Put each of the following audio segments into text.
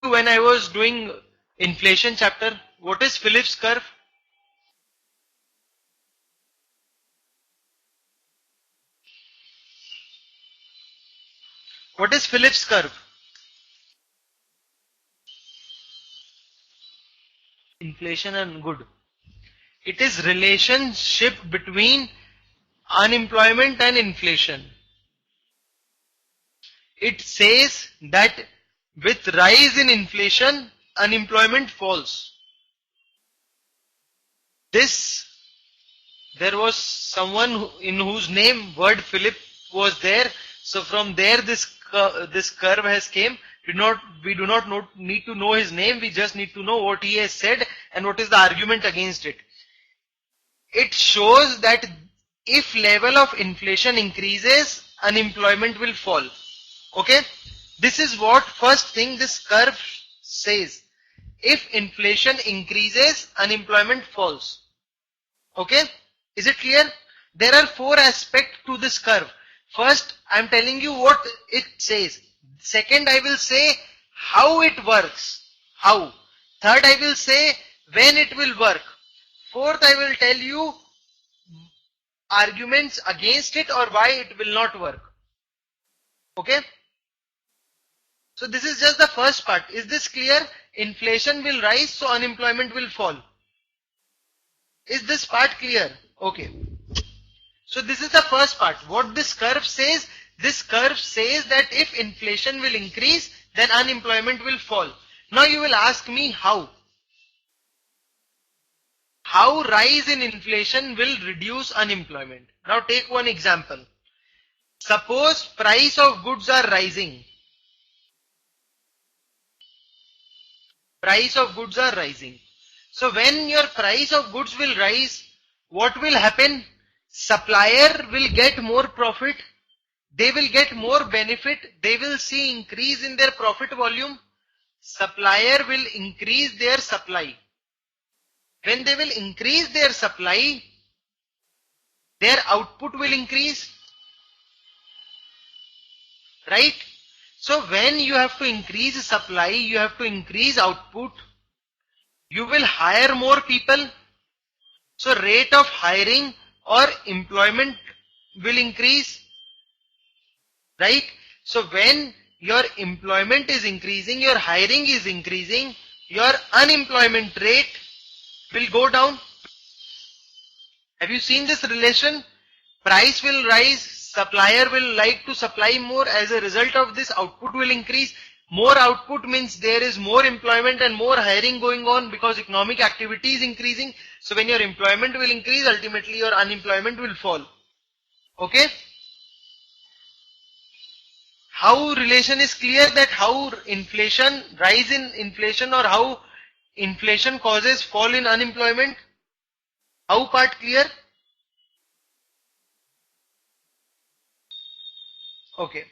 when I was doing inflation chapter, what is Phillips curve? What is Phillips curve? Inflation and good. It is relationship between unemployment and inflation. It says that with rise in inflation, unemployment falls. There was someone in whose name word Philip was there. So from there this curve has came. We do not need to know his name. We just need to know what he has said and what is the argument against it. It shows that if level of inflation increases, unemployment will fall. Okay? This is what first thing this curve says. If inflation increases, unemployment falls. Okay? Is it clear? There are 4 aspects to this curve. First, I am telling you what it says. Second, I will say how it works. How. Third, I will say when it will work. Fourth, I will tell you arguments against it or why it will not work. Okay? So this is just the first part. Is this clear? Inflation will rise, so unemployment will fall. Is this part clear? Okay. So this is the first part. What this curve says that if inflation will increase, then unemployment will fall. Now you will ask me how. How rise in inflation will reduce unemployment. Now take one example. Suppose price of goods are rising. Price of goods are rising. So when your price of goods will rise, what will happen? Supplier will get more profit. They will get more benefit. They will see increase in their profit volume. Supplier will increase their supply. When they will increase their supply, their output will increase. Right? So when you have to increase supply, you have to increase output. You will hire more people. So rate of hiring or employment will increase. Right? So when your employment is increasing, your hiring is increasing, your unemployment rate will go down. Have you seen this relation? Price will rise, supplier will like to supply more. As a result of this, output will increase. More output means there is more employment and more hiring going on because economic activity is increasing. So when your employment will increase, ultimately your unemployment will fall. Okay? How relation is clear, that how inflation, rise in inflation or how inflation causes fall in unemployment? How part clear? Okay.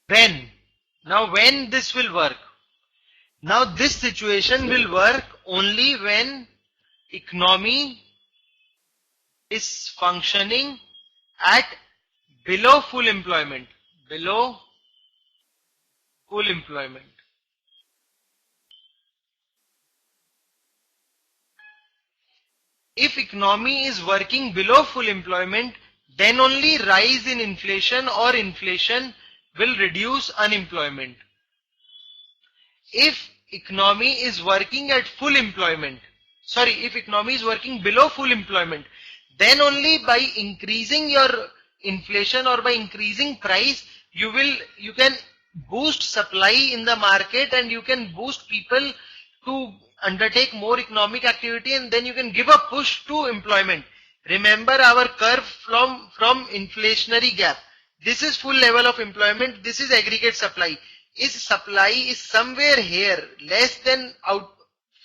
When? Now when this will work? Now this situation will work only when economy is functioning at below full employment. Below full employment. If economy is working below full employment, then only rise in inflation or inflation will reduce unemployment. If economy is working at full employment, if economy is working below full employment, then only by increasing your inflation or by increasing price, you can boost supply in the market and you can boost people to undertake more economic activity, and then you can give a push to employment. Remember our curve from inflationary gap. This is full level of employment. This is aggregate supply. If supply is somewhere here less than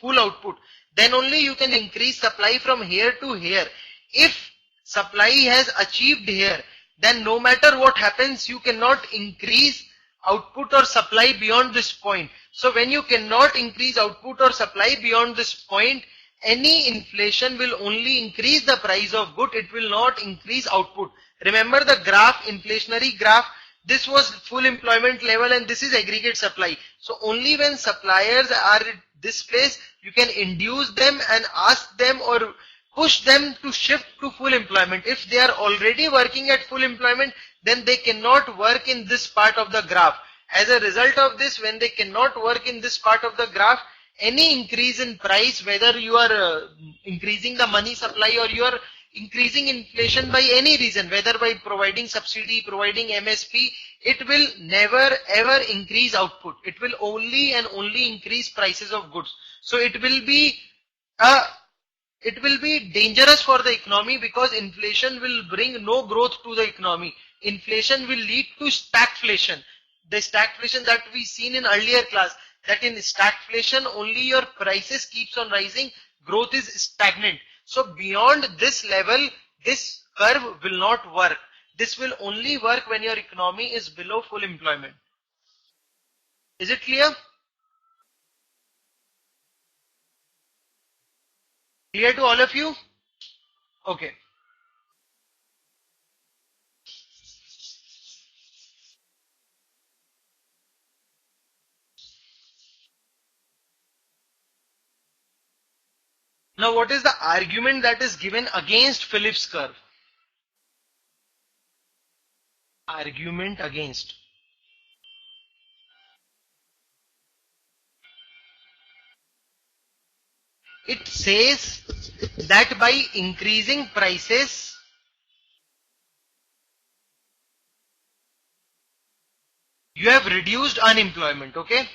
full output, then only you can increase supply from here to here. If supply has achieved here, then no matter what happens, you cannot increase output or supply beyond this point. So when you cannot increase output or supply beyond this point, any inflation will only increase the price of good, it will not increase output. Remember the graph, inflationary graph, this was full employment level and this is aggregate supply. So only when suppliers are at this place, you can induce them and ask them or push them to shift to full employment. If they are already working at full employment, then they cannot work in this part of the graph. As a result of this, when they cannot work in this part of the graph, any increase in price, whether you are increasing the money supply or you are increasing inflation by any reason, whether by providing subsidy, providing MSP, it will never ever increase output. It will only and only increase prices of goods. So a it will be dangerous for the economy because inflation will bring no growth to the economy. Inflation will lead to stagflation. The stagflation that we seen in earlier class, that in stagflation only your prices keeps on rising, growth is stagnant. So beyond this level, this curve will not work. This will only work when your economy is below full employment. Is it clear? Clear to all of you? Okay. Now what is the argument that is given against Phillips curve? Argument against. It says that by increasing prices, you have reduced unemployment, okay?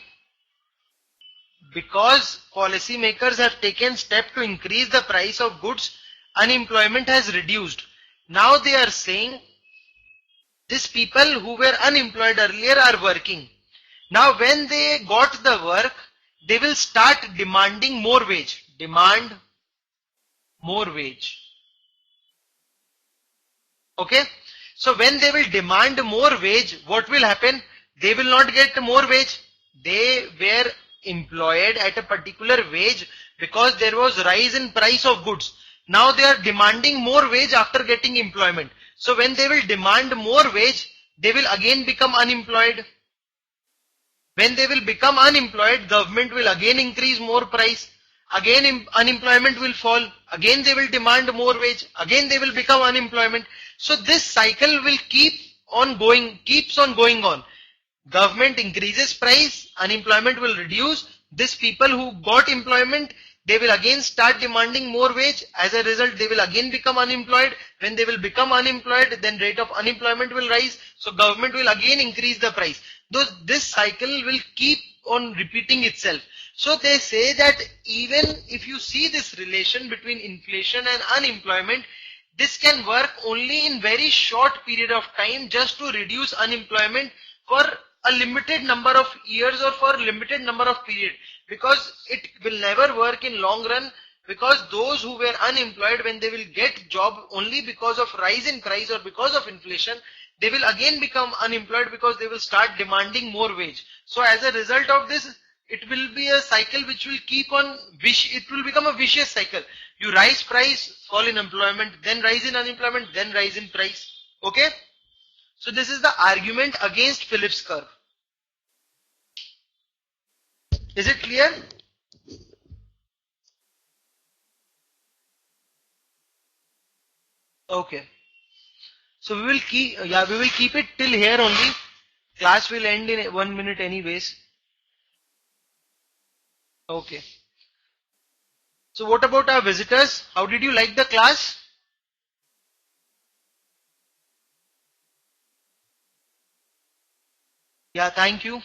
Because policymakers have taken steps to increase the price of goods, unemployment has reduced. Now they are saying these people who were unemployed earlier are working. Now when they got the work, they will start demanding more wage. Demand more wage. Okay? So when they will demand more wage, what will happen? They will not get more wage. They were employed at a particular wage because there was rise in price of goods. Now they are demanding more wage after getting employment. So when they will demand more wage, they will again become unemployed. When they will become unemployed, government will again increase more price. Again unemployment will fall. Again they will demand more wage. Again they will become unemployment. So this cycle will keeps on going on. Government increases price, unemployment will reduce. These people who got employment, they will again start demanding more wage. As a result, they will again become unemployed. When they will become unemployed, then rate of unemployment will rise. So government will again increase the price. This cycle will keep on repeating itself. So they say that even if you see this relation between inflation and unemployment, this can work only in very short period of time just to reduce unemployment for a limited number of years or for limited number of period, because it will never work in long run, because those who were unemployed, when they will get job only because of rise in price or because of inflation, they will again become unemployed because they will start demanding more wage. So as a result of this, it will be a cycle which will keep on, it will become a vicious cycle. You rise price, fall in employment, then rise in unemployment, then rise in price. Okay? So this is the argument against Phillips curve. Is it clear? Okay. So we will keep it till here only. Class will end in 1 minute anyways. Okay. So what about our visitors? How did you like the class? Yeah, thank you.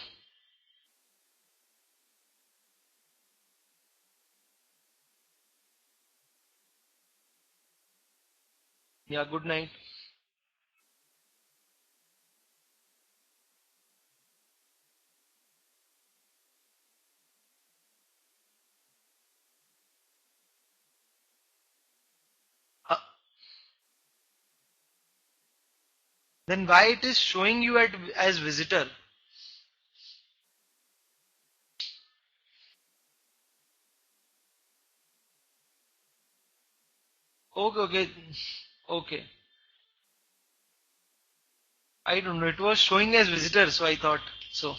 Yeah, good night. Uh, then why it is showing you as visitor? Okay, okay, okay. I don't know. It was showing as visitor, so I thought so.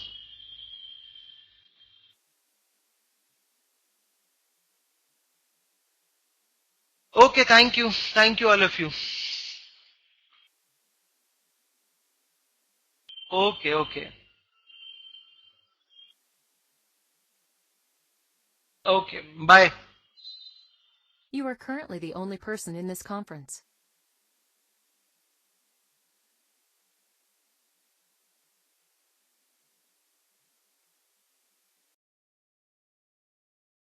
Okay, thank you. Thank you, all of you. Okay, okay. Okay, bye. You are currently the only person in this conference.